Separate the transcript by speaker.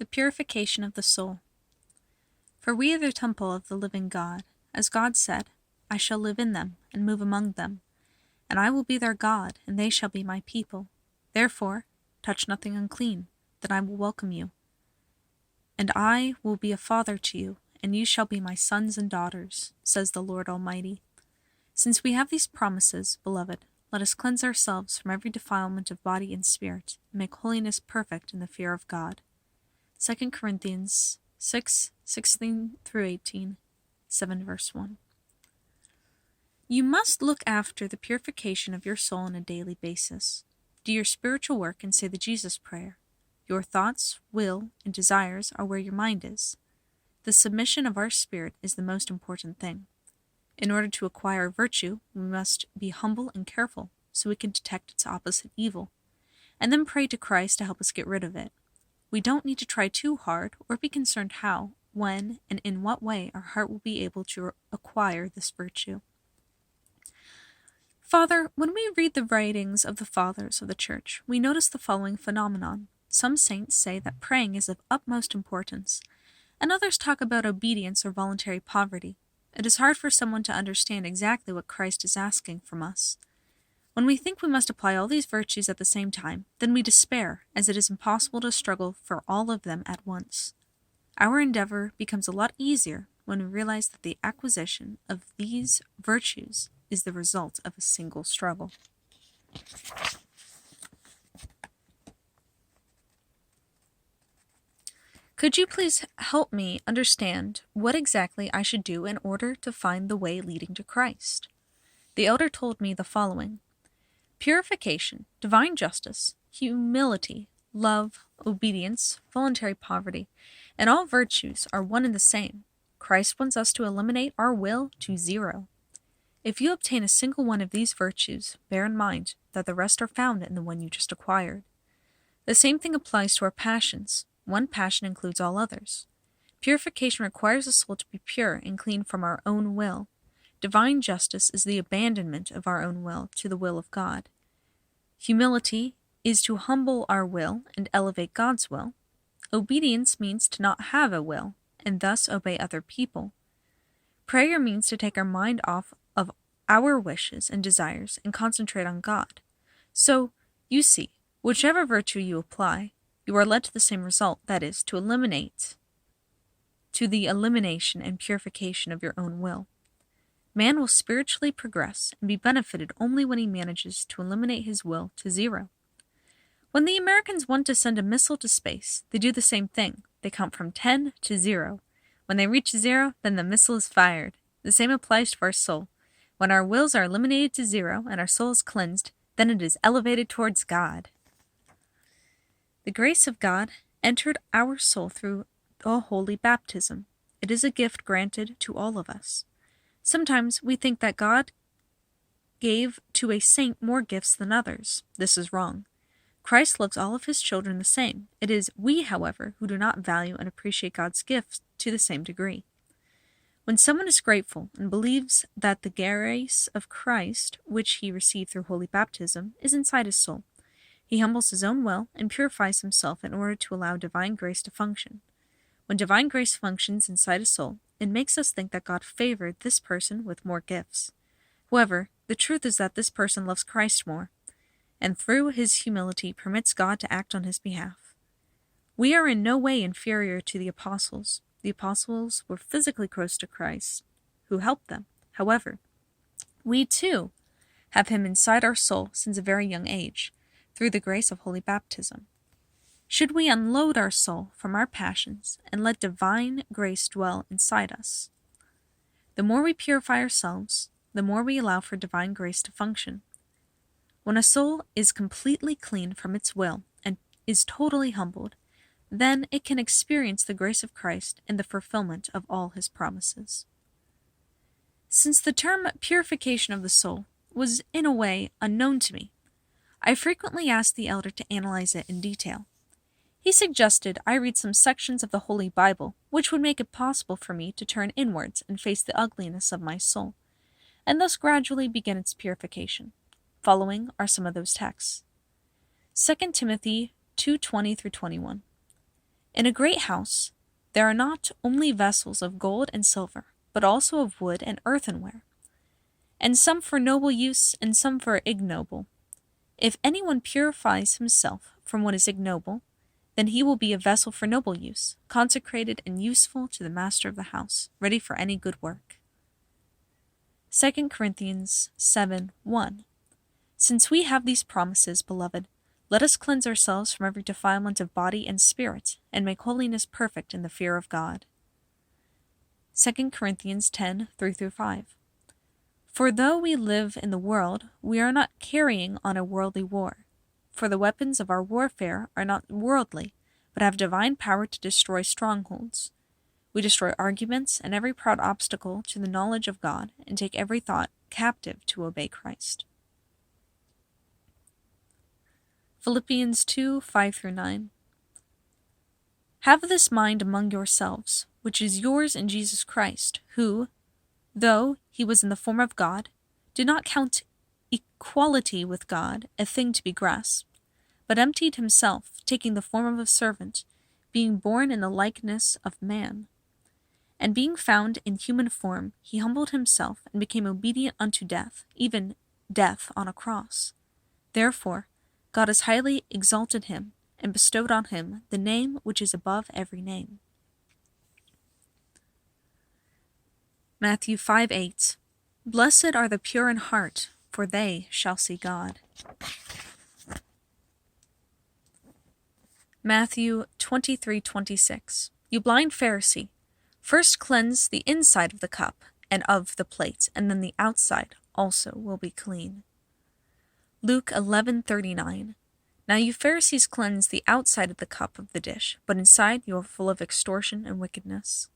Speaker 1: The purification of the soul. For we are the temple of the living God. As God said, I shall live in them, and move among them, and I will be their God, and they shall be my people. Therefore, touch nothing unclean, that I will welcome you. And I will be a father to you, and you shall be my sons and daughters, says the Lord Almighty. Since we have these promises, beloved, let us cleanse ourselves from every defilement of body and spirit, and make holiness perfect in the fear of God. 2 Corinthians 6:16-18, 7 verse 1. You must look after the purification of your soul on a daily basis. Do your spiritual work and say the Jesus Prayer. Your thoughts, will, and desires are where your mind is. The submission of our spirit is the most important thing. In order to acquire virtue, we must be humble and careful so we can detect its opposite evil, and then pray to Christ to help us get rid of it. We don't need to try too hard or be concerned how, when, and in what way our heart will be able to acquire this virtue. Father, when we read the writings of the fathers of the Church, we notice the following phenomenon. Some saints say that praying is of utmost importance, and others talk about obedience or voluntary poverty. It is hard for someone to understand exactly what Christ is asking from us. When we think we must apply all these virtues at the same time, then we despair, as it is impossible to struggle for all of them at once. Our endeavor becomes a lot easier when we realize that the acquisition of these virtues is the result of a single struggle. Could you please help me understand what exactly I should do in order to find the way leading to Christ? The elder told me the following. Purification, divine justice, humility, love, obedience, voluntary poverty, and all virtues are one and the same. Christ wants us to eliminate our will to zero. If you obtain a single one of these virtues, bear in mind that the rest are found in the one you just acquired. The same thing applies to our passions. One passion includes all others. Purification requires the soul to be pure and clean from our own will. Divine justice is the abandonment of our own will to the will of God. Humility is to humble our will and elevate God's will. Obedience means to not have a will, and thus obey other people. Prayer means to take our mind off of our wishes and desires and concentrate on God. So, you see, whichever virtue you apply, you are led to the same result, that is, to the elimination and purification of your own will. Man will spiritually progress and be benefited only when he manages to eliminate his will to zero. When the Americans want to send a missile to space, they do the same thing. They count from 10 to 0. When they reach 0, then the missile is fired. The same applies to our soul. When our wills are eliminated to 0 and our soul is cleansed, then it is elevated towards God. The grace of God entered our soul through a holy baptism. It is a gift granted to all of us. Sometimes we think that God gave to a saint more gifts than others. This is wrong. Christ loves all of his children the same. It is we, however, who do not value and appreciate God's gifts to the same degree. When someone is grateful and believes that the grace of Christ, which he received through holy baptism, is inside his soul, he humbles his own will and purifies himself in order to allow divine grace to function. When divine grace functions inside a soul, it makes us think that God favored this person with more gifts. However, the truth is that this person loves Christ more, and through his humility permits God to act on his behalf. We are in no way inferior to the apostles. The apostles were physically close to Christ, who helped them. However, we too have him inside our soul since a very young age, through the grace of holy baptism. Should we unload our soul from our passions and let divine grace dwell inside us? The more we purify ourselves, the more we allow for divine grace to function. When a soul is completely clean from its will and is totally humbled, then it can experience the grace of Christ and the fulfillment of all his promises. Since the term purification of the soul was in a way unknown to me, I frequently asked the elder to analyze it in detail. He suggested I read some sections of the Holy Bible, which would make it possible for me to turn inwards and face the ugliness of my soul, and thus gradually begin its purification. Following are some of those texts. 2 Timothy 2:20-21. In a great house there are not only vessels of gold and silver, but also of wood and earthenware, and some for noble use and some for ignoble. If anyone purifies himself from what is ignoble, then he will be a vessel for noble use, consecrated and useful to the master of the house, ready for any good work. 2 Corinthians 7:1. Since we have these promises, beloved, let us cleanse ourselves from every defilement of body and spirit, and make holiness perfect in the fear of God. 2 Corinthians 10:3-5. For though we live in the world, we are not carrying on a worldly war. For the weapons of our warfare are not worldly, but have divine power to destroy strongholds. We destroy arguments and every proud obstacle to the knowledge of God, and take every thought captive to obey Christ. Philippians 2:5-9. Have this mind among yourselves, which is yours in Jesus Christ, who, though he was in the form of God, did not count equality with God a thing to be grasped, but emptied himself, taking the form of a servant, being born in the likeness of man. And being found in human form, he humbled himself and became obedient unto death, even death on a cross. Therefore, God has highly exalted him and bestowed on him the name which is above every name. Matthew 5:8. Blessed are the pure in heart, for they shall see God. Matthew 23:26. You blind Pharisee, first cleanse the inside of the cup and of the plate, and then the outside also will be clean. Luke 11:39. Now you Pharisees cleanse the outside of the cup of the dish, but inside you are full of extortion and wickedness.